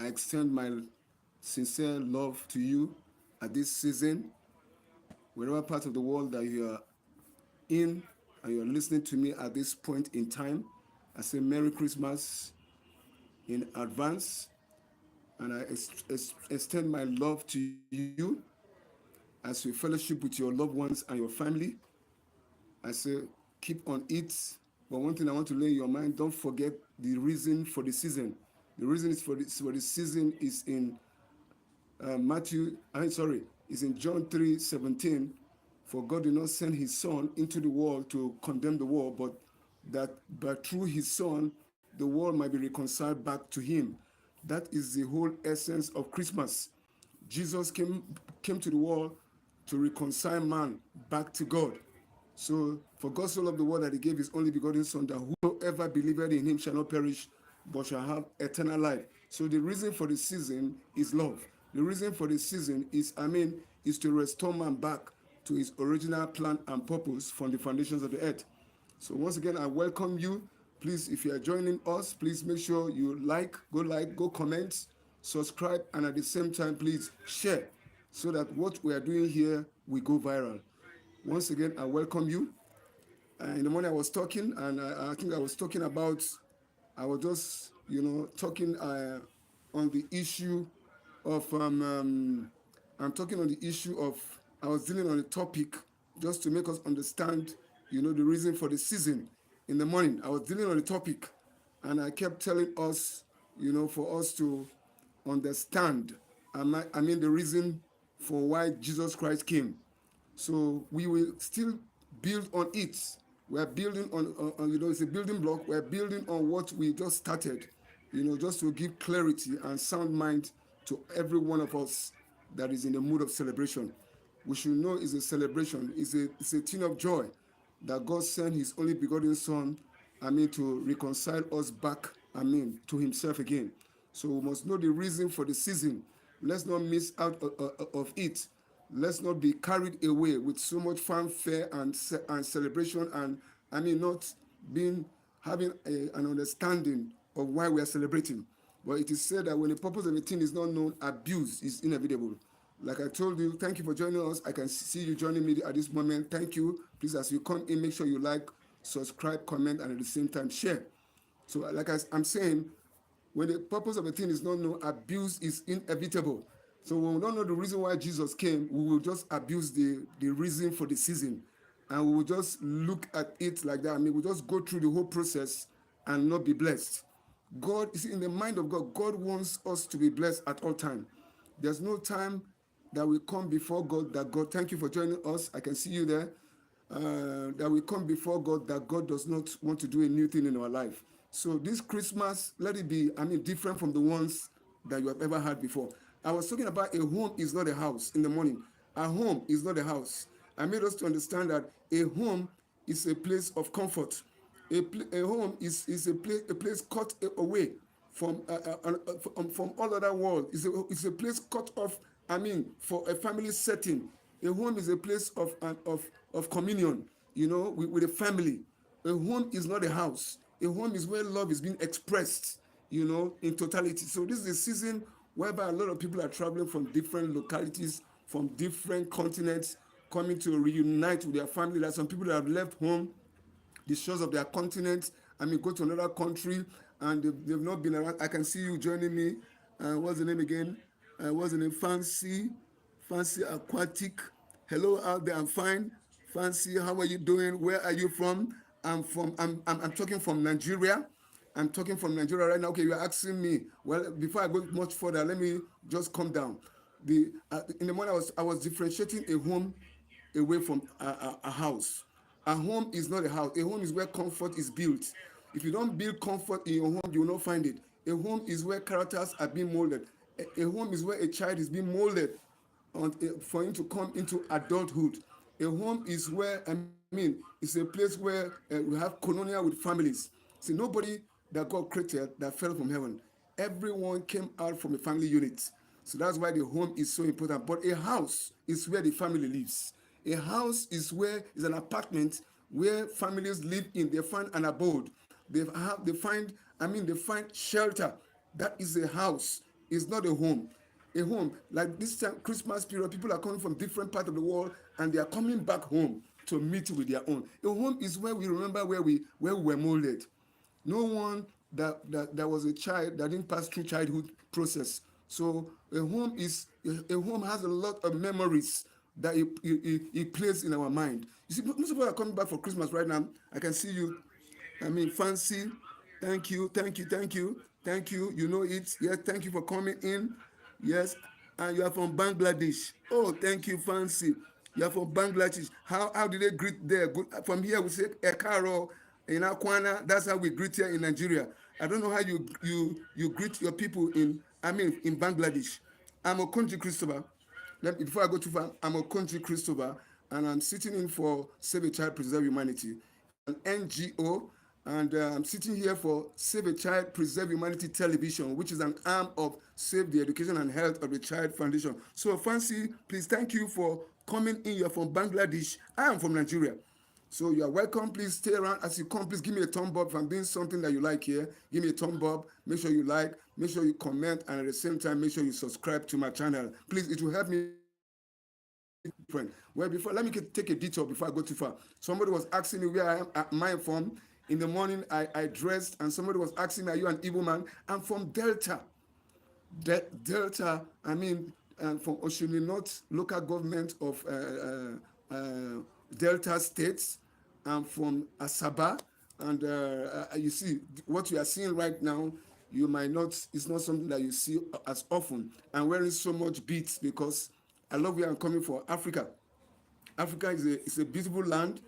I extend my sincere love to you at this season, wherever part of the world that you are in and you're listening to me at this point in time. I say Merry Christmas in advance, and I extend my love to you as we fellowship with your loved ones and your family. I say keep on it. But one thing I want to lay in your mind, don't forget the reason for the season. The reason is for the season is in is in John 3:17. For God did not send his son into the world to condemn the world, but through his son, the world might be reconciled back to him. That is the whole essence of Christmas. Jesus came to the world to reconcile man back to God. So, for God so loved the world that he gave his only begotten Son, that whoever believeth in him shall not perish, but shall have eternal life. So, the reason for the season is love. The reason for the season is to restore man back to his original plan and purpose from the foundations of the earth. So, once again, I welcome you. Please, if you are joining us, please make sure you like, go comment, subscribe, and at the same time, please share so that what we are doing here will go viral. Once again, I welcome you. In the morning, I was talking, and I think I was talking about, I was just, talking on the issue of, I'm talking on the issue of, I was dealing on a topic just to make us understand, the reason for the season. In the morning, I was dealing on a topic, and I kept telling us, for us to understand, the reason for why Jesus Christ came. So we will still build on it. We're building on, it's a building block. We're building on what we just started, just to give clarity and sound mind to every one of us that is in the mood of celebration. We should know it's a celebration. It's a thing of joy that God sent his only begotten Son, to reconcile us back, to himself again. So we must know the reason for the season. Let's not miss out of it. Let's not be carried away with so much fanfare and celebration, and not being having an understanding of why we are celebrating. But it is said that when the purpose of a thing is not known, abuse is inevitable. Like I told you, thank you for joining us. I can see you joining me at this moment. Thank you. Please, as you come in, make sure you like, subscribe, comment, and at the same time share. So, like I'm saying, when the purpose of a thing is not known, abuse is inevitable. So when we don't know the reason why Jesus came, we will just abuse the reason for the season. And we will just look at it like that. We'll just go through the whole process and not be blessed. God, you see, in the mind of God, God wants us to be blessed at all time. There's no time that we come before God that God, thank you for joining us. I can see you there. That we come before God that God does not want to do a new thing in our life. So this Christmas, let it be, different from the ones that you have ever had before. I was talking about a home is not a house in the morning. A home is not a house. I made us to understand that a home is a place of comfort. A home is a place cut away from all other world. It's a place cut off, for a family setting. A home is a place of communion, with a family. A home is not a house. A home is where love is being expressed, in totality. So this is a season whereby a lot of people are traveling from different localities, from different continents, coming to reunite with their family. Like some people that have left home, the shores of their continent, go to another country, and they've not been around. I can see you joining me. What's the name again? What's the name? Fancy Aquatic. Hello out there. I'm fine. Fancy, how are you doing? Where are you from? I'm talking from Nigeria. I'm talking from Nigeria right now. Okay, you're asking me. Well, before I go much further, let me just calm down. In the morning, I was differentiating a home away from a house. A home is not a house. A home is where comfort is built. If you don't build comfort in your home, you will not find it. A home is where characters are being molded. A home is where a child is being molded for him to come into adulthood. A home is where, it's a place where we have colonial with families. See, nobody that God created that fell from heaven. Everyone came out from a family unit. So that's why the home is so important. But a house is where the family lives. A house is an apartment where families live in. They find an abode. They find shelter. That is a house. is not a home. A home, like this time, Christmas period, people are coming from different parts of the world and they are coming back home to meet with their own. A home is where we remember where we were molded. No one that was a child that didn't pass through childhood process. So a home has a lot of memories that it plays in our mind. You see, most of us are coming back for Christmas right now. I can see you. I mean, Fancy, thank you, thank you, thank you, thank you. You know it. Yes, thank you for coming in. Yes, and you are from Bangladesh. Oh, thank you, Fancy. You are from Bangladesh. How did they greet there? Good. From here we say Ekaro in Akwana. That's how we greet here in Nigeria. I don't know how you greet your people in Bangladesh. I'm a country Christopher. Before I go too far, I'm a country Christopher, and I'm sitting in for Save a Child, Preserve Humanity, an NGO, and I'm sitting here for Save a Child, Preserve Humanity Television, which is an arm of Save the Education and Health of the Child Foundation. So, Fancy, please thank you for coming in. You're from Bangladesh. I am from Nigeria. So you are welcome. Please stay around. As you come, please give me a thumb up if I'm doing something that you like here. Give me a thumb up. Make sure you like. Make sure you comment. And at the same time, make sure you subscribe to my channel. Please, it will help me. Well, let me take a detour before I go too far. Somebody was asking me where am I from. In the morning, I dressed, and somebody was asking me, are you an Igbo man? I'm from Delta. Delta, I mean, from Oshuni North local government of Delta states. I'm from Asaba, and you see what we are seeing right now. You might not. It's not something that you see as often. I'm wearing so much beads because I love where I'm coming from. Africa. Africa is a beautiful land,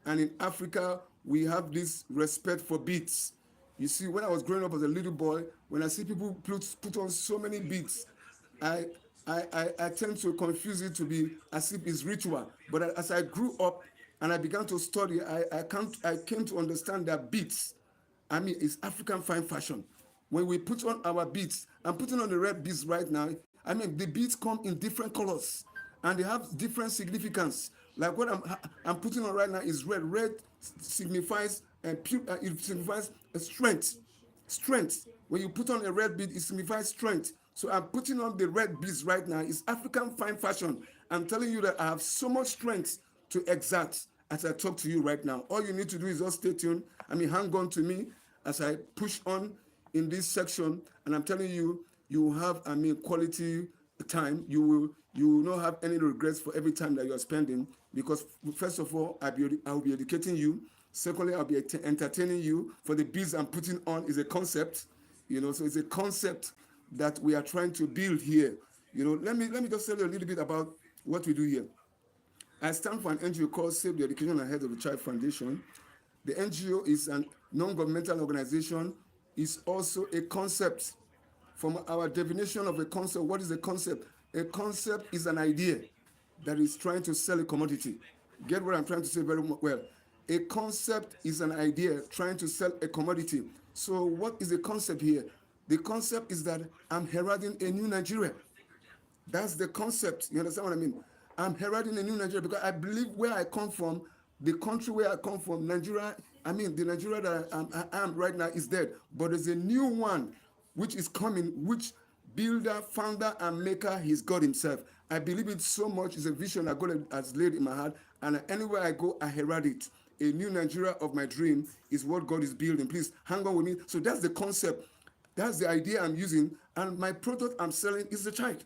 and in Africa we have this respect for beads. You see, when I was growing up as a little boy, when I see people put on so many beads, I I tend to confuse it to be as if it's ritual. But as I grew up and I began to study, I came to understand that beads, I mean, it's African fine fashion. When we put on our beads, I'm putting on the red beads right now. I mean, the beads come in different colors and they have different significance. Like what I'm putting on right now is red. Red signifies it signifies a strength. Strength. When you put on a red bead, it signifies strength. So I'm putting on the red beads right now. It's African fine fashion. I'm telling you that I have so much strength to exert as I talk to you right now. All you need to do is just stay tuned. I mean, hang on to me as I push on in this section. And I'm telling you, you will have, I mean, quality time. You will not have any regrets for every time that you are spending, because first of all, I will be educating you. Secondly, I'll be entertaining you. For the beads I'm putting on is a concept, so it's a concept that we are trying to build here. Let me just tell you a little bit about what we do here. I stand for an NGO called Save the Education and Health of the Child Foundation. The NGO is a non-governmental organization. It's also a concept. From our definition of a concept, what is a concept? A concept is an idea that is trying to sell a commodity. Get what I'm trying to say very well. A concept is an idea trying to sell a commodity. So what is the concept here? The concept is that I'm heralding a new Nigeria. That's the concept. You understand what I mean? I'm heralding a new Nigeria because I believe where I come from, the country where I come from, Nigeria, I mean, the Nigeria that I am right now is dead. But there's a new one which is coming, which builder, founder, and maker, he's God himself. I believe it so much. It's a vision that God has laid in my heart. And anywhere I go, I herald it. A new Nigeria of my dream is what God is building. Please hang on with me. So that's the concept. That's the idea I'm using. And my product I'm selling is the child.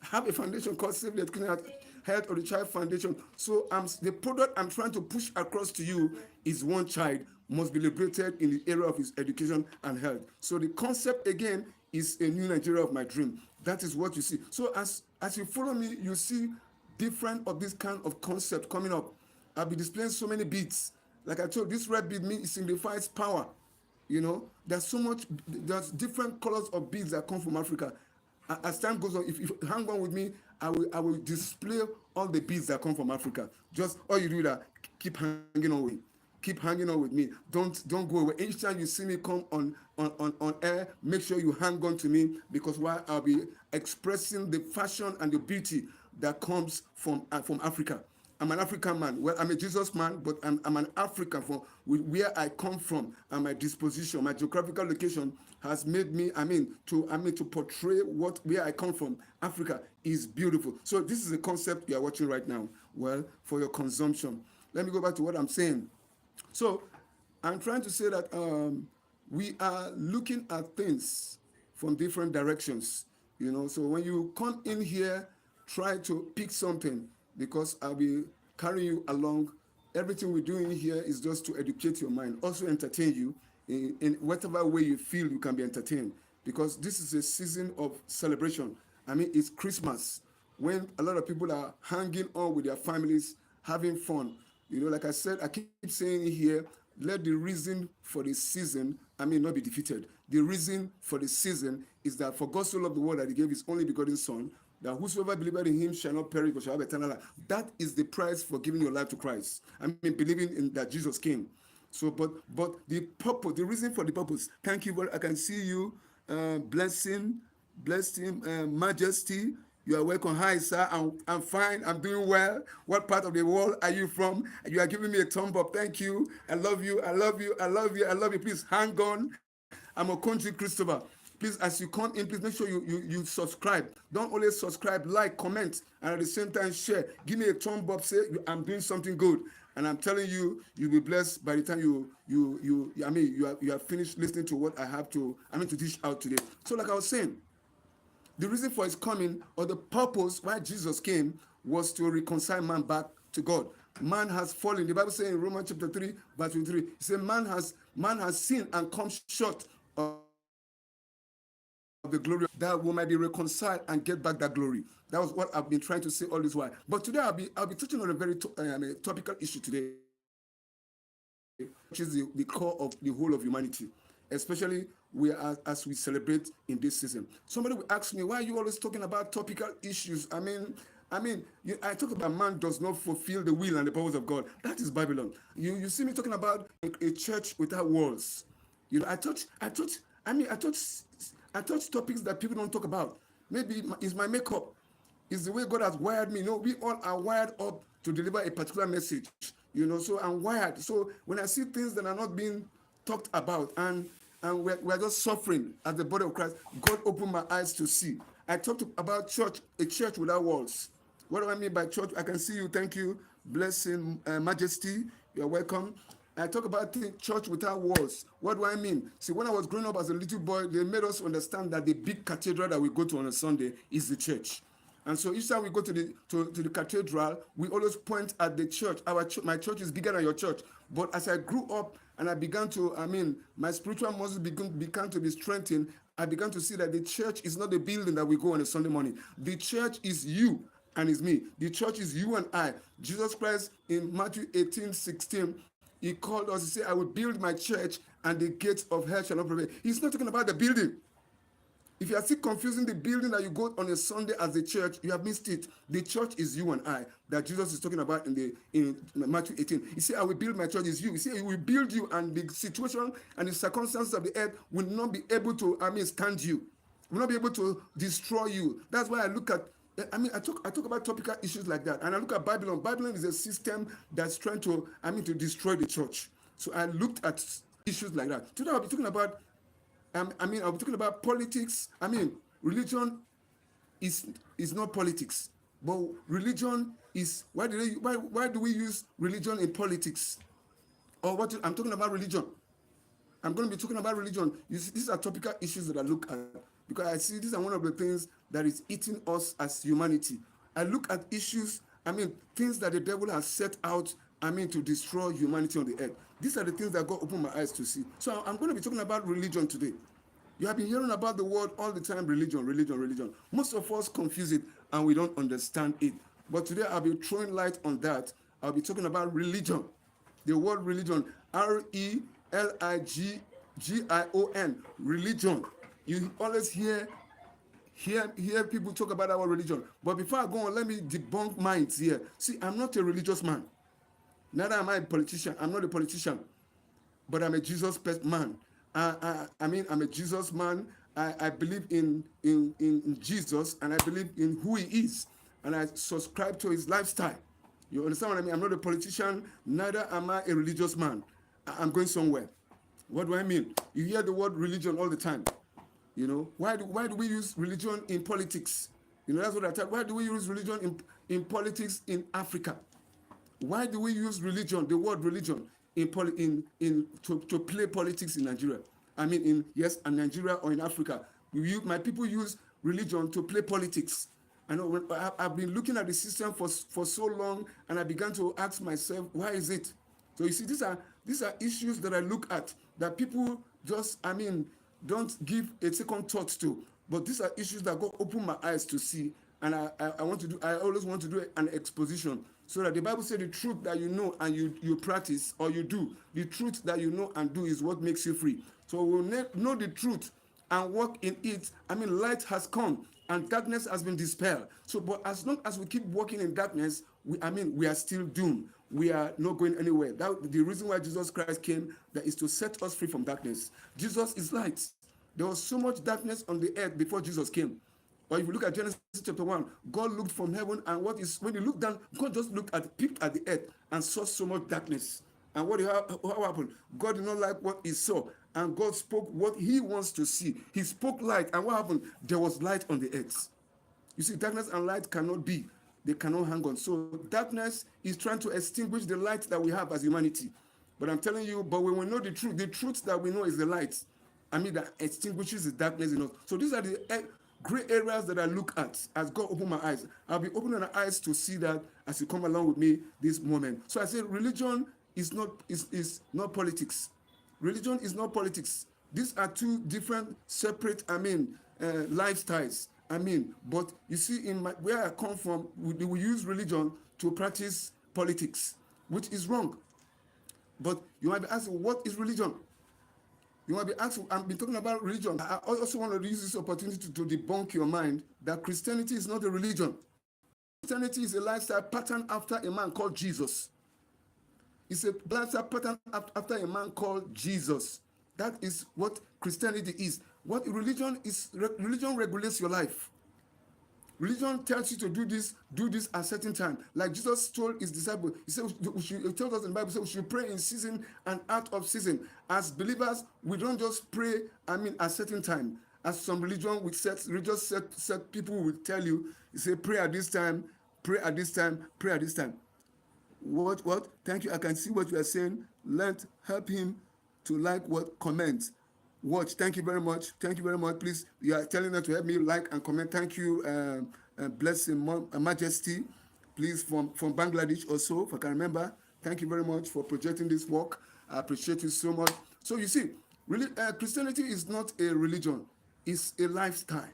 I have a foundation called Save the Education Health of the Child Foundation. So the product I'm trying to push across to you is one child must be liberated in the area of his education and health. So the concept again is a new Nigeria of my dream. That is what you see. So as you follow me, you see different of this kind of concept coming up. I'll be displaying so many beads. Like I told you, this red bead means it signifies power. There's different colors of beads that come from Africa. As time goes on, if you hang on with me, I will display all the beads that come from Africa. Just all you do that, keep hanging on with me. Keep hanging on with me. Don't go away. Each time you see me come on air, make sure you hang on to me, because while I'll be expressing the fashion and the beauty that comes from Africa. I'm an African man. Well, I'm a Jesus man, but I'm an African from where I come from, and my disposition, my geographical location has made me, to portray what where I come from. Africa is beautiful. So this is a concept you are watching right now. Well, for your consumption. Let me go back to what I'm saying. So I'm trying to say that we are looking at things from different directions. So when you come in here, try to pick something, because I'll be carrying you along. Everything we're doing here is just to educate your mind, also entertain you in whatever way you feel you can be entertained, because this is a season of celebration. It's Christmas, when a lot of people are hanging on with their families, having fun. Like I said, I keep saying here, let the reason for the season, not be defeated. The reason for the season is that for God so loved the world that he gave his only begotten son, that whosoever believeth in him shall not perish but shall have eternal life. That is the price for giving your life to Christ. Believing in that Jesus came. So, but the purpose, the reason for the purpose. Thank you. I can see you. Blessing, Majesty. You are welcome. Hi, sir. I'm fine. I'm doing well. What part of the world are you from? You are giving me a thumb up. Thank you. I love you. I love you. I love you. I love you. Please hang on. I'm a country Christopher. Please, as you come in, please make sure you subscribe. Don't only subscribe, like, comment, and at the same time share. Give me a thumb up. Say I'm doing something good, and I'm telling you, you'll be blessed by the time you have finished listening to what I have to dish out today. So, like I was saying, the reason for his coming, or the purpose why Jesus came, was to reconcile man back to God. Man has fallen. The Bible says in Romans chapter 3, verse 23, it says man has sinned and come short of the glory, that we might be reconciled and get back that glory. That was what I've been trying to say all this while. But today I'll be touching on a very topical issue today, which is the core of the whole of humanity, especially as we celebrate in this season. Somebody will ask me, why are you always talking about topical issues? I talk about man does not fulfill the will and the purpose of God. That is Babylon. You see me talking about a church without walls. I touch topics that people don't talk about. Maybe it's my makeup. It's the way God has wired me. We all are wired up to deliver a particular message. So I'm wired. So when I see things that are not being talked about, and we're just suffering as the body of Christ, God opened my eyes to see. I talked about a church without walls. What do I mean by church? I can see you. Thank you. Blessing, Majesty. You're welcome. I talk about church without walls. What do I mean? See, when I was growing up as a little boy, they made us understand that the big cathedral that we go to on a Sunday is the church. And so each time we go to the cathedral, we always point at the church. My church is bigger than your church. But as I grew up and I began to, my spiritual muscles began to be strengthened, I began to see that the church is not the building that we go on a Sunday morning. The church is you and is me. The church is you and I. Jesus Christ in Matthew 18:16, he called us, he said, I will build my church and the gates of hell shall not prevail. He's not talking about the building. If you are still confusing the building that you go on a Sunday as the church, you have missed it. The church is you and I, that Jesus is talking about in Matthew 18. He said, I will build my church is you. He said, he will build you, and the situation and the circumstances of the earth will not be able to, stand you. Will not be able to destroy you. That's why I look at, I talk about topical issues like that. And I look at Babylon. Babylon is a system that's trying to, to destroy the church. So I looked at issues like that. Today I'll be talking about I'll be talking about politics. Religion is not politics, but religion is. Why do we use religion in politics? Or what? I'm talking about religion. I'm going to be talking about religion. You see, these are topical issues that I look at, because I see these are one of the things that is eating us as humanity. I look at issues. Things that the devil has set out. To destroy humanity on the earth. These are the things that God opened my eyes to see. So I'm going to be talking about religion today. You have been hearing about the word all the time, religion, religion, religion. Most of us confuse it and we don't understand it. But today I'll be throwing light on that. I'll be talking about religion. The word religion, religion, religion. You always hear people talk about our religion. But before I go on, let me debunk minds here. See, I'm not a religious man. Neither am I a politician. I'm not a politician, but I'm a Jesus man. I'm a Jesus man. I believe in Jesus, and I believe in who he is, and I subscribe to his lifestyle. You understand what I mean? I'm not a politician, neither am I a religious man. I'm going somewhere. What do I mean? You hear the word religion all the time. You know, why do we use religion in politics? You know, that's what I tell. Why do we use religion in politics in Africa? Why do we use religion, the word religion, to play politics in Nigeria? I mean, in Nigeria or in Africa, my people use religion to play politics. I know I've been looking at the system for so long, and I began to ask myself, why is it? So you see, these are issues that I look at that people just, don't give a second thought to. But these are issues that God opened my eyes to see, and I always want to do an exposition so that the Bible says the truth that you know and you practice or you do, the truth that you know and do is what makes you free. So we'll know the truth and walk in it. Light has come and darkness has been dispelled. So, but as long as we keep walking in darkness, we are still doomed. We are not going anywhere. The reason why Jesus Christ came, that is to set us free from darkness. Jesus is light. There was so much darkness on the earth before Jesus came. Or if you look at Genesis chapter 1, God looked from heaven, and when he looked down, God just peeped at the earth and saw so much darkness. And what happened? God did not like what he saw, and God spoke what he wants to see. He spoke light, and what happened? There was light on the earth. You see, darkness and light cannot be. They cannot hang on. So darkness is trying to extinguish the light that we have as humanity. But I'm telling you, but when we know the truth that we know is the light, that extinguishes the darkness in us. So these are the gray areas that I look at as God opened my eyes. I'll be opening my eyes to see that as you come along with me this moment. So I say religion is not politics. Religion is not politics. These are two different, separate, lifestyles. But you see, where I come from, we use religion to practice politics, which is wrong. But you might be asking, what is religion? You might be asking, I've been talking about religion. I also want to use this opportunity to debunk your mind that Christianity is not a religion. Christianity is a lifestyle patterned after a man called Jesus. It's a lifestyle patterned after a man called Jesus. That is what Christianity is. What religion is, religion regulates your life. Religion tells you to do this at a certain time. Like Jesus told his disciples, he told us in the Bible, we should pray in season and out of season. As believers, we don't just pray, at a certain time. As some religion with religious set people will tell you, say pray at this time, pray at this time, pray at this time. What? Thank you. I can see what you are saying. Help him to like comment. Watch. Thank you very much. Please, you are telling them to help me like and comment. Thank you, Blessing Majesty, please, from Bangladesh also, if I can remember. Thank you very much for projecting this work. I appreciate you so much. So you see, really, Christianity is not a religion. It's a lifestyle.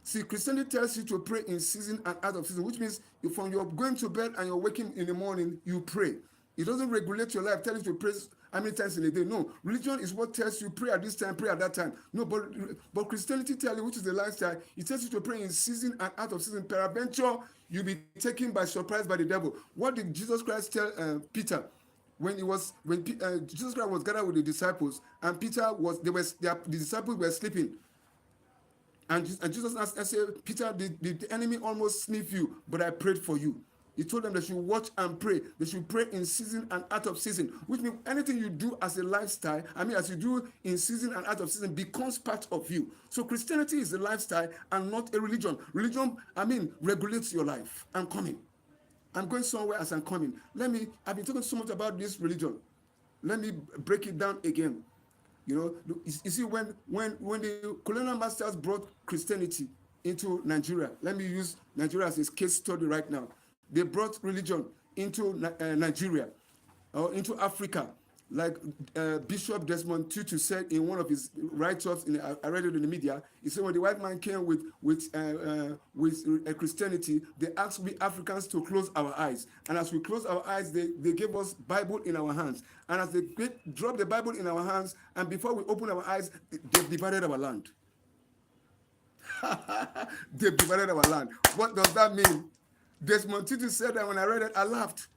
See, Christianity tells you to pray in season and out of season, which means if from you're going to bed and you're waking in the morning, you pray. It doesn't regulate your life, tell you to pray how many times in a day. No, religion is what tells you pray at this time, pray at that time. No, but Christianity tells you, which is the lifestyle, it tells you to pray in season and out of season. Peradventure, you'll be taken by surprise by the devil. What did Jesus Christ tell Peter? When Jesus Christ was gathered with the disciples, and the disciples were sleeping. And Jesus asked, I said, Peter, the enemy almost sniffed you, but I prayed for you. He told them they should watch and pray. They should pray in season and out of season, which means anything you do as a lifestyle, as you do in season and out of season, becomes part of you. So Christianity is a lifestyle and not a religion. Religion, regulates your life. I'm coming. I'm going somewhere as I'm coming. I've been talking so much about this religion. Let me break it down again. You see, when the colonial masters brought Christianity into Nigeria, let me use Nigeria as a case study right now. They brought religion into Nigeria or into Africa, like Bishop Desmond Tutu said in one of his write-ups. I read it in the media. He said when the white man came with Christianity, they asked we Africans to close our eyes, and as we close our eyes, they gave us Bible in our hands, and as they dropped the Bible in our hands, and before we open our eyes, they divided our land. They divided our land. What does that mean? Desmond Tutu said that when I read it, I laughed.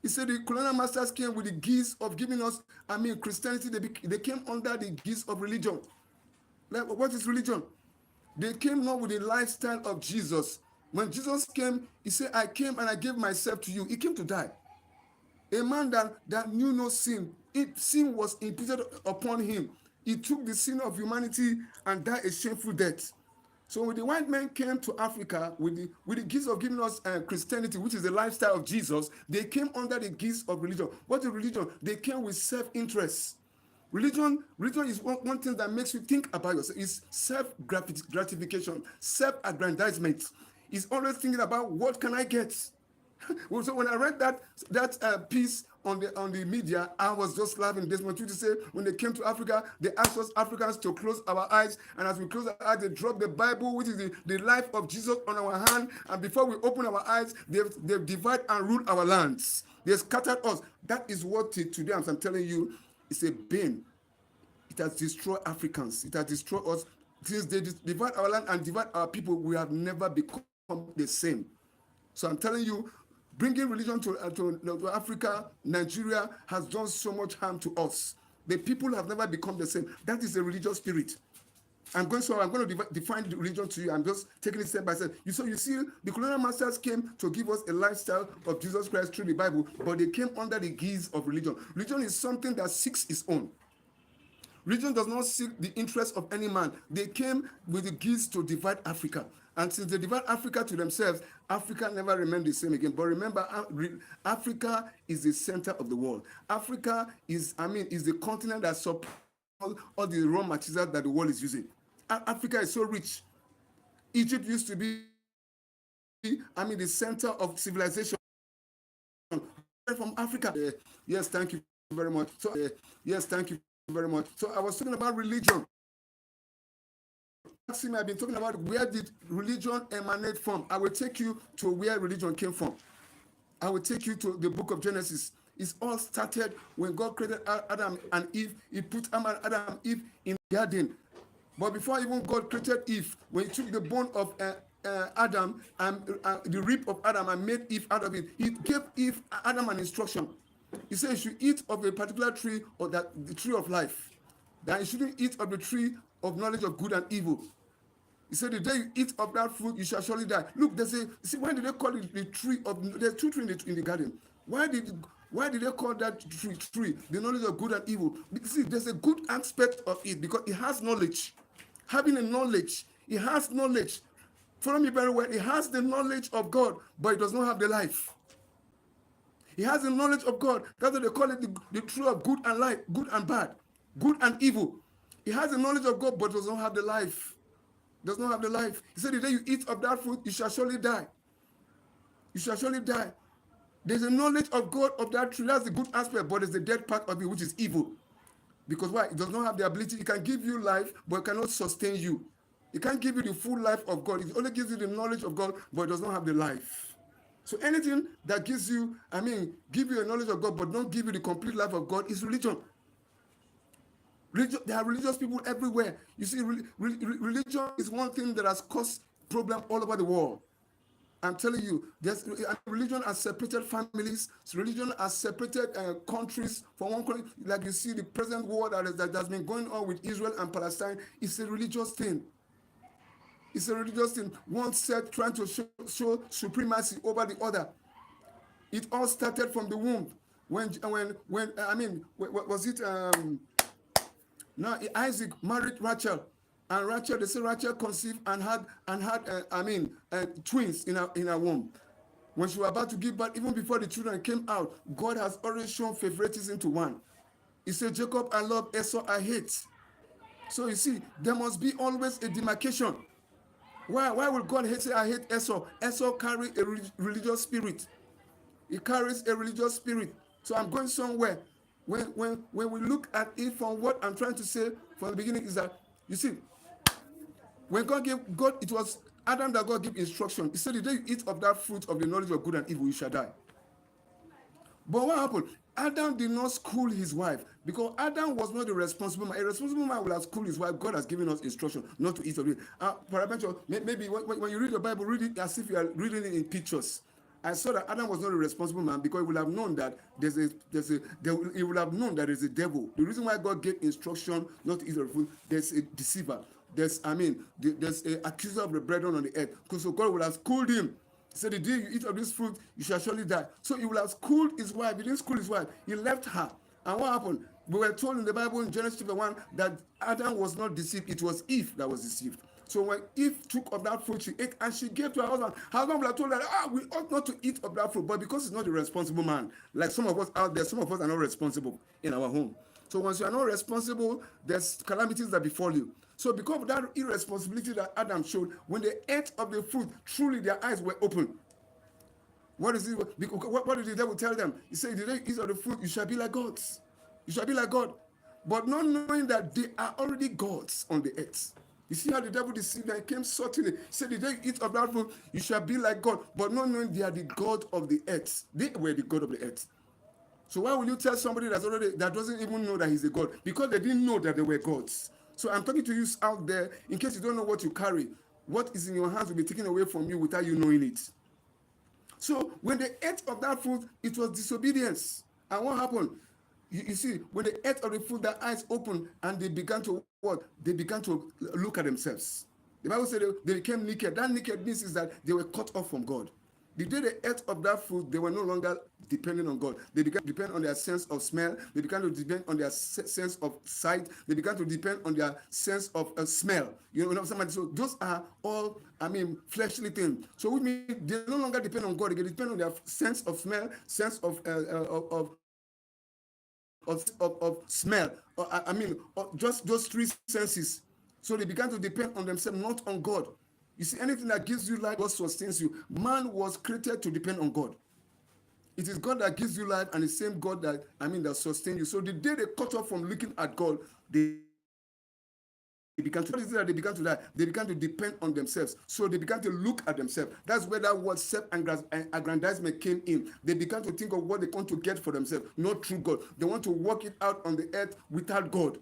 He said the colonial masters came with the guise of giving us, Christianity. They came under the guise of religion. Like, what is religion? They came not with the lifestyle of Jesus. When Jesus came, he said, I came and I gave myself to you. He came to die. A man that knew no sin. Sin was imputed upon him. He took the sin of humanity and died a shameful death. So when the white men came to Africa with the gifts of giving us Christianity, which is the lifestyle of Jesus, they came under the gifts of religion. What is religion? They came with self-interest. Religion is one thing that makes you think about yourself. It's self-gratification, self-aggrandizement. It's always thinking about what can I get. So when I read that piece on the media, I was just laughing. Desmond Tutu said when they came to Africa, they asked us Africans to close our eyes, and as we close our eyes, they dropped the Bible, which is the life of Jesus, on our hand. And before we open our eyes, they've divided and ruled our lands. They scattered us. That is what today I'm telling you. It's a bane. It has destroyed Africans. It has destroyed us. Since they divide our land and divide our people, we have never become the same. So I'm telling you, bringing religion to Africa, Nigeria has done so much harm to us. The people have never become the same. That is the religious spirit. I'm going to define the religion to you. I'm just taking it step by step. You see, the colonial masters came to give us a lifestyle of Jesus Christ through the Bible, but they came under the guise of religion. Religion is something that seeks its own. Religion does not seek the interest of any man. They came with the guise to divide Africa. And since they divide Africa to themselves, Africa never remained the same again. But remember, Africa is the center of the world. Africa is the continent that supplies all the raw materials that the world is using. Africa is so rich. Egypt used to be, the center of civilization from Africa. Yes, thank you very much. Yes, thank you very much. So I was talking about religion. I've been talking about where did religion emanate from. I will take you to where religion came from. I will take you to the book of Genesis. It's all started when God created Adam and Eve. He put Adam and Eve in the garden. But before even God created Eve, when he took the bone of Adam and the rib of Adam and made Eve out of it, he gave Adam an instruction. He said you should eat of a particular tree, or the tree of life. That you shouldn't eat of the tree of knowledge of good and evil. He said the day you eat of that fruit, you shall surely die. Look, see, why did they call it the tree of? There's two trees in the garden. Why did they call that tree the knowledge of good and evil? See, there's a good aspect of it because it has knowledge. Having a knowledge, it has knowledge. Follow me very well. It has the knowledge of God, but it does not have the life. It has the knowledge of God. That's why they call it the tree of good and life, good and bad, good and evil. It has the knowledge of God, but does not have the life. Does not have the life. He said, the day you eat of that fruit, you shall surely die. You shall surely die. There's a knowledge of God of that tree. That's the good aspect, but there's the dead part of it, which is evil. Because why? It does not have the ability. It can give you life, but it cannot sustain you. It can't give you the full life of God. It only gives you the knowledge of God, but it does not have the life. So anything that gives you, give you a knowledge of God, but don't give you the complete life of God is religion. There are religious people everywhere. You see, religion is one thing that has caused problems all over the world. I'm telling you, religion has separated families. Religion has separated countries from one country. Like you see, the present war that has been going on with Israel and Palestine is a religious thing. It's a religious thing. One set trying to show supremacy over the other. It all started from the womb. Now Isaac married Rachel, and Rachel, they say Rachel conceived and had twins in her womb. When she was about to give birth, even before the children came out, God has already shown favoritism to one. He said, Jacob I love, Esau I hate. So you see, there must be always a demarcation. Why will God say I hate Esau? Esau carries a religious spirit. He carries a religious spirit. So I'm going somewhere. When we look at it from what I'm trying to say from the beginning is that, you see, when it was Adam that God gave instruction. He said, the day you eat of that fruit of the knowledge of good and evil, you shall die. But what happened? Adam did not school his wife because Adam was not a responsible man. A responsible man will have schooled his wife. God has given us instruction not to eat of it. Maybe when you read the Bible, read it as if you are reading it in pictures. I saw that Adam was not a responsible man because he would have known that he would have known that there's a devil. The reason why God gave instruction not to eat of food, there's a deceiver. there's a accuser of the brethren on the earth. Because so God will have schooled him. He said, the day you eat of this fruit, you shall surely die. So he will have schooled his wife. He didn't school his wife. He left her. And what happened? We were told in the Bible in Genesis chapter 1 that Adam was not deceived. It was Eve that was deceived. So when Eve took of that fruit, she ate and she gave to her husband. Her husband would have told her, we ought not to eat of that fruit. But because he's not a responsible man, like some of us out there, some of us are not responsible in our home. So once you are not responsible, there's calamities that befall you. So because of that irresponsibility that Adam showed, when they ate of the fruit, truly their eyes were open. What is it? What did the devil tell them? He said, the day you eat of the fruit, you shall be like gods. You shall be like God. But not knowing that they are already gods on the earth. You see how the devil deceived them? He came subtly. He said, the day you eat of that fruit, you shall be like God. But not knowing they are the God of the earth. They were the God of the earth. So why will you tell somebody that doesn't even know that he's a God? Because they didn't know that they were gods. So I'm talking to you out there, in case you don't know what you carry. What is in your hands will be taken away from you without you knowing it. So when they ate of that fruit, it was disobedience. And what happened? You see, when they ate of the fruit, their eyes opened and they began to what? They began to look at themselves. The Bible said they became naked. That nakedness is that they were cut off from God. The day they ate of that fruit, they were no longer depending on God. They began to depend on their sense of smell. They began to depend on their sense of sight. They began to depend on their sense of smell. Somebody. So those are all, fleshly things. So which means they no longer depend on God. They depend on their sense of smell, sense of smell. Just those three senses. So they began to depend on themselves, not on God. You see, anything that gives you life, God sustains you. Man was created to depend on God. It is God that gives you life, and the same God that sustains you. So the day they cut off from looking at God, they began to die. They began to depend on themselves. So they began to look at themselves. That's where that word self-aggrandizement came in. They began to think of what they want to get for themselves, not through God. They want to work it out on the earth without God.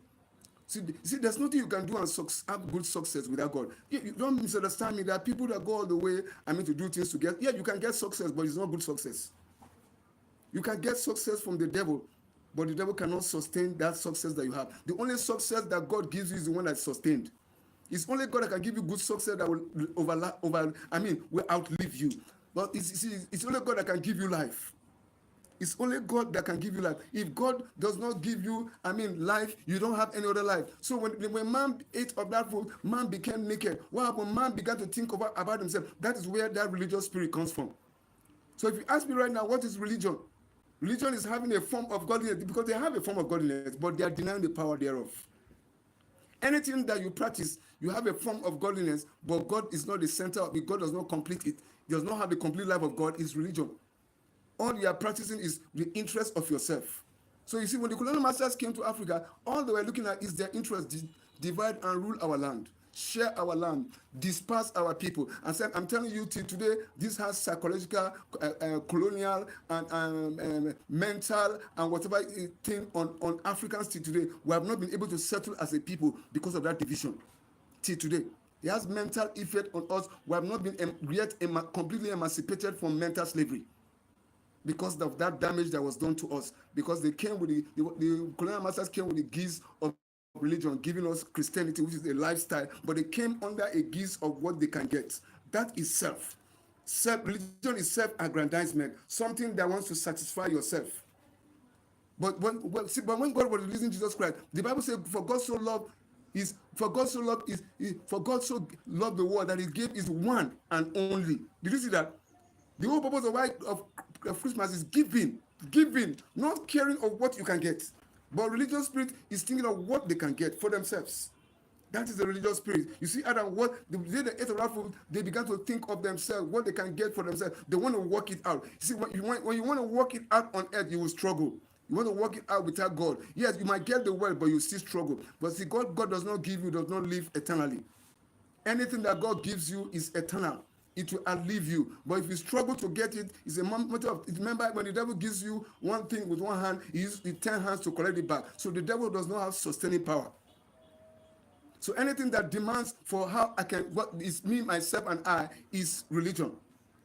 See, there's nothing you can do and have good success without God. You don't misunderstand me. There are people that go all the way, to do things together. Yeah, you can get success, but it's not good success. You can get success from the devil, but the devil cannot sustain that success that you have. The only success that God gives you is the one that's sustained. It's only God that can give you good success that will will outlive you. But it's only God that can give you life. It's only God that can give you life. If God does not give you, life, you don't have any other life. So when man ate of that fruit, man became naked. What happened? Man began to think about himself. That is where that religious spirit comes from. So if you ask me right now, what is religion? Religion is having a form of godliness, because they have a form of godliness, but they are denying the power thereof. Anything that you practice, you have a form of godliness, but God is not the center of it. God does not complete it. He does not have the complete life of God. It's religion. All you are practicing is the interest of yourself. So you see, when the colonial masters came to Africa, all they were looking at is their interest, divide and rule our land, share our land, disperse our people. And said, I'm telling you, today, this has psychological, colonial, and mental, and whatever thing on Africans till today. We have not been able to settle as a people because of that division till today. It has mental effect on us. We have not been yet completely emancipated from mental slavery, because of that damage that was done to us, because they came with the colonial masters came with the guise of religion, giving us Christianity, which is a lifestyle, but they came under a guise of what they can get. That is religion is self-aggrandizement, something that wants to satisfy yourself. But when God was releasing Jesus Christ, the Bible said, for God so loved the world that he gave his one and only. Did you see that? The whole purpose of Christmas is giving, not caring of what you can get. But religious spirit is thinking of what they can get for themselves. That is the religious spirit. You see, Adam, the day they ate of that food, they began to think of themselves, what they can get for themselves. They want to work it out. You see, when you want to work it out on earth, you will struggle. You want to work it out without God. Yes, you might get the wealth, but you still struggle. But see, God does not live eternally. Anything that God gives you is eternal. It will outlive you. But if you struggle to get it, it's a matter of, remember, when the devil gives you one thing with one hand, he uses 10 hands to collect it back. So the devil does not have sustaining power. So anything that demands for how I can, what is me, myself, and I, is religion.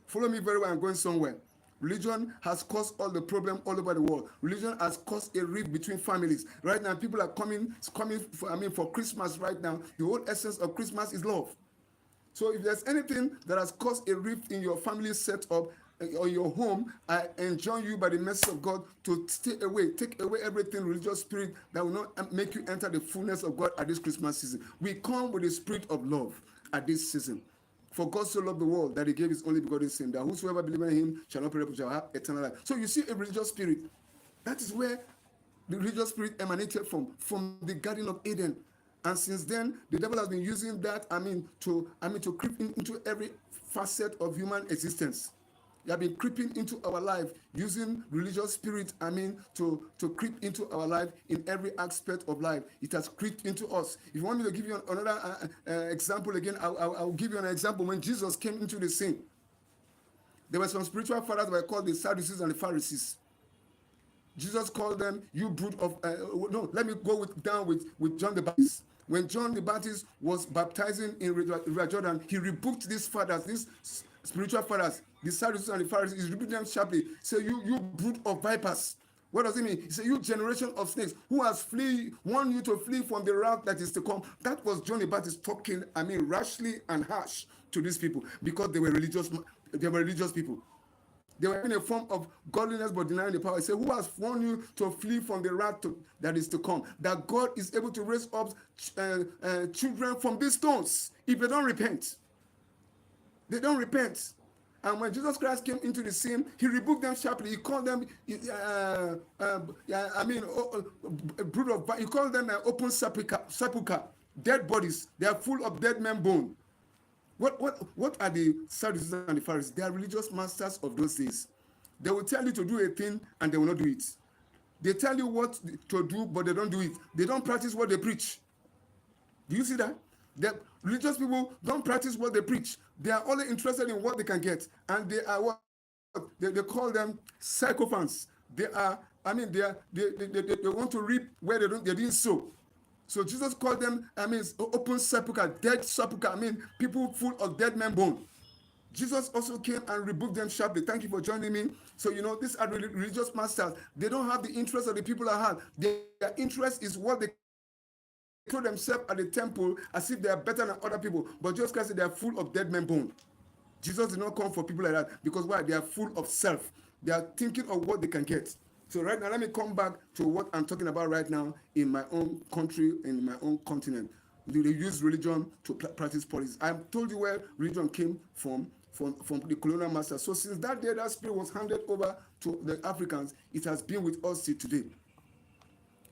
Follow me very well, I'm going somewhere. Religion has caused all the problem all over the world. Religion has caused a rift between families. Right now, people are coming for Christmas right now. The whole essence of Christmas is love. So if there's anything that has caused a rift in your family setup or your home, I enjoin you by the mercy of God to stay away, take away everything religious spirit that will not make you enter the fullness of God at this Christmas season. We come with the spirit of love at this season. For God so loved the world that he gave his only begotten Son, that whosoever believes in him shall not perish but shall have eternal life. So you see a religious spirit. That is where the religious spirit emanated from the Garden of Eden. And since then, the devil has been using that, to creep into every facet of human existence. They have been creeping into our life using religious spirit, to creep into our life in every aspect of life. It has creeped into us. If you want me to give you another example again, I'll give you an example. When Jesus came into the scene, there were some spiritual fathers that were called the Sadducees and the Pharisees. Jesus called them, you brood of, no, let me go down with John the Baptist. When John the Baptist was baptizing in River Jordan, he rebuked these fathers, these spiritual fathers, the Sadducees and the Pharisees. He rebuked them sharply. Say, you brood of vipers. What does it mean? He said, you generation of snakes, who has warned you to flee from the wrath that is to come. That was John the Baptist talking, rashly and harsh to these people because they were religious people. They were in a form of godliness but denying the power. He said, who has warned you to flee from the wrath that is to come? That God is able to raise up children from these stones if they don't repent. They don't repent. And when Jesus Christ came into the scene, he rebuked them sharply. He called them, brood of, he called them an open sepulchre, dead bodies. They are full of dead men bone. What are the Sadducees and the Pharisees? They are religious masters of those days. They will tell you to do a thing and they will not do it. They tell you what to do, but they don't do it. They don't practice what they preach. Do you see that? The religious people don't practice what they preach. They are only interested in what they can get. And they are what they call them sycophants. They are, they want to reap where they didn't sow. So Jesus called them, open sepulchre, dead sepulchre, people full of dead men bone. Jesus also came and rebuked them sharply. Thank you for joining me. So, these are religious masters. They don't have the interest of the people at heart. Their interest is what they throw themselves at the temple as if they are better than other people. But Jesus Christ said they are full of dead men bone. Jesus did not come for people like that because why? They are full of self. They are thinking of what they can get. So right now, let me come back to what I'm talking about right now in my own country, in my own continent. They use religion to practice politics. I told you where religion came from the colonial masters. So since that day, that spirit was handed over to the Africans, it has been with us till today.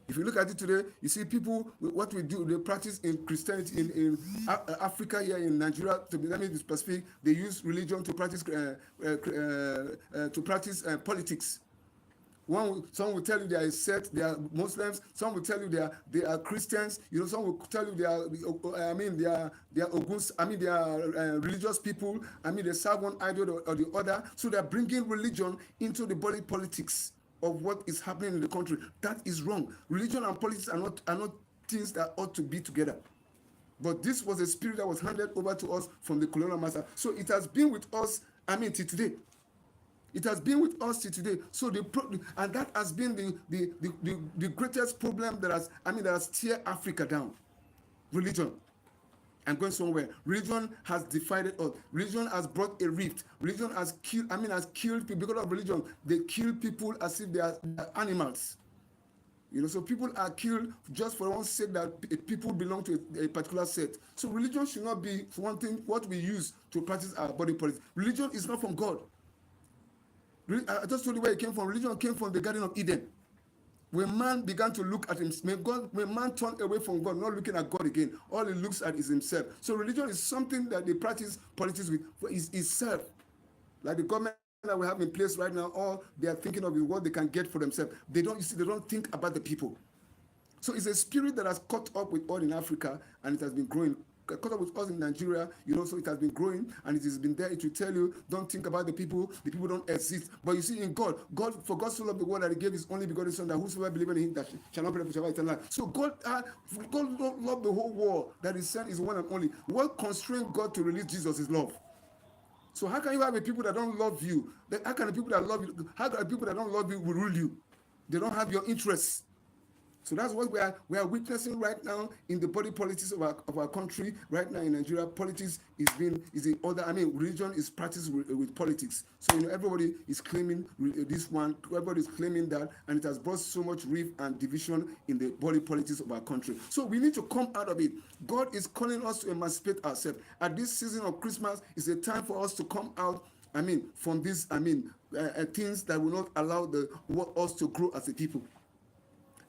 If you look at it today, you see people, what we do, they practice in Christianity in Africa, here in Nigeria, to be specific, they use religion to practice politics. Some will tell you they are a sect, they are Muslims. Some will tell you they are Christians. Some will tell you they are Oguns. They are religious people. They serve one idol or the other. So they are bringing religion into the body politics of what is happening in the country. That is wrong. Religion and politics are not things that ought to be together. But this was a spirit that was handed over to us from the colonial master. So it has been with us, till today. It has been with us till today. So and that has been the greatest problem that has tear Africa down. Religion. I'm going somewhere. Religion has divided us. Religion has brought a rift. Religion has killed people. Because of religion, they kill people as if they are animals. So people are killed just for one sake that people belong to a particular set. So religion should not be one thing what we use to practice our body politics. Religion is not from God. I just told you where it came from. Religion came from the Garden of Eden. When man began to look at himself, when man turned away from God, not looking at God again, all he looks at is himself. So religion is something that they practice politics with, is self. Like the government that we have in place right now, all they are thinking of is what they can get for themselves. They don't think about the people. So it's a spirit that has caught up with all in Africa, and it has been growing. Caught up with us in Nigeria, so it has been growing and it has been there. It will tell you, don't think about the people don't exist. But you see, in God, for God so loved the world that he gave his only begotten Son, that whosoever believes in him that shall not perish but shall have eternal life. So God loved the whole world that he sent his one and only. What constrained God to release Jesus is love. So how can you have a people that don't love you? How can the people that love you? How can the people that don't love you will rule you? They don't have your interests. So that's what we are witnessing right now in the body politics of our country. Right now in Nigeria, politics is the other. I mean, religion is practiced with politics. So everybody is claiming this one. Everybody is claiming that, and it has brought so much rift and division in the body politics of our country. So we need to come out of it. God is calling us to emancipate ourselves. At this season of Christmas, it's a time for us to come out. I mean, from these. I mean, things that will not allow us to grow as a people.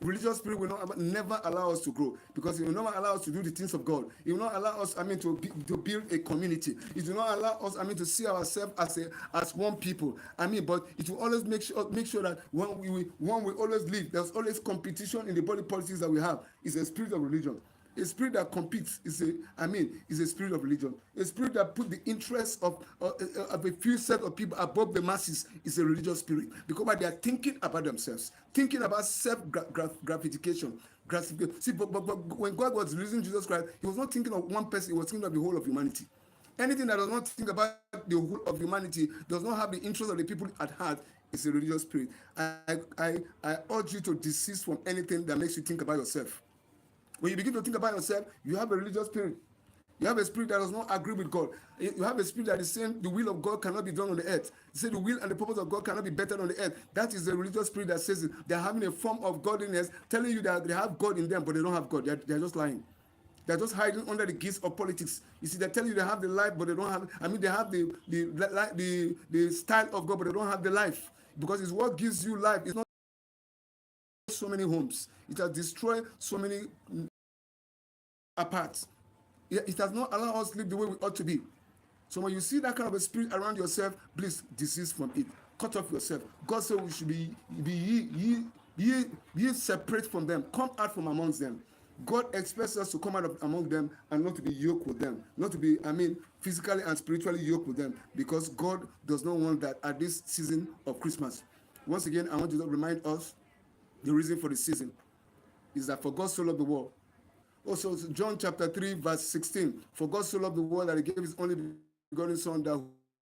Religious spirit will never allow us to grow, because it will not allow us to do the things of God. It will not allow us, to build a community. It will not allow us, to see ourselves as one people. But it will always make sure that when we always live, there's always competition in the body politics that we have. It's a spirit of religion. A spirit that competes is a spirit of religion. A spirit that put the interests of a few set of people above the masses is a religious spirit, because they are thinking about themselves, thinking about self-gratification. See, but when God was releasing Jesus Christ, he was not thinking of one person, he was thinking of the whole of humanity. Anything that does not think about the whole of humanity, does not have the interest of the people at heart, is a religious spirit. I urge you to desist from anything that makes you think about yourself. When you begin to think about yourself, you have a religious spirit. You have a spirit that does not agree with God. You have a spirit that is saying the will of God cannot be done on the earth. You say the will and the purpose of God cannot be better on the earth. That is the religious spirit that says it. They're having a form of godliness, telling you that they have God in them, but they don't have God. They're just lying. They're just hiding under the guise of politics. You see, they tell you they have the life, but they don't have. They have the style of God, but they don't have the life, because it's what gives you life. It's not so many homes. It has destroyed so many apart. It has not allowed us to live the way we ought to be. So when you see that kind of a spirit around yourself, please desist from it. Cut off yourself. God said we should be ye separate from them. Come out from amongst them. God expects us to come out of among them and not to be yoked with them. Not to be, physically and spiritually yoked with them. Because God does not want that at this season of Christmas. Once again, I want to remind us the reason for the season is that for God so loved the world. Also, John chapter 3, verse 16. For God so loved the world that he gave his only begotten Son, that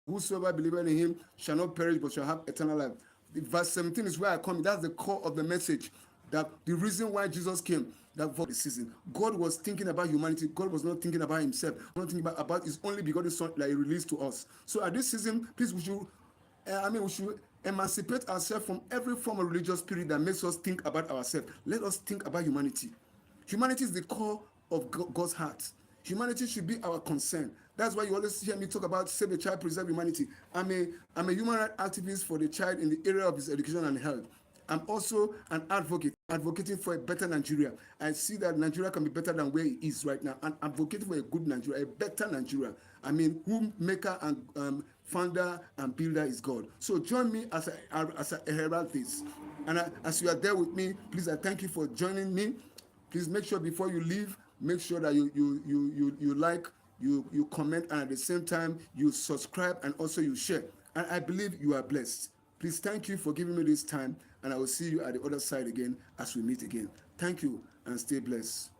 whosoever believeth in him shall not perish but shall have eternal life. Verse 17 is where I come. That's the core of the message. That the reason why Jesus came, that for the season, God was thinking about humanity. God was not thinking about himself. Not thinking about his only begotten Son that he released to us. So at this season, please, we should emancipate ourselves from every form of religious spirit that makes us think about ourselves. Let us think about humanity. Humanity is the core of God's heart. Humanity should be our concern. That's why you always hear me talk about save the child, preserve humanity. I'm a human rights activist for the child in the area of his education and health. I'm also an advocate, advocating for a better Nigeria. I see that Nigeria can be better than where it is right now. I'm advocating for a good Nigeria, a better Nigeria. Whom maker and founder and builder is God. So join me as I herald this. And as you are there with me, please, I thank you for joining me. Please make sure before you leave, make sure that you like, you comment, and at the same time you subscribe and also you share. And I believe you are blessed. Please, thank you for giving me this time, and I will see you at the other side again as we meet again. Thank you and stay blessed.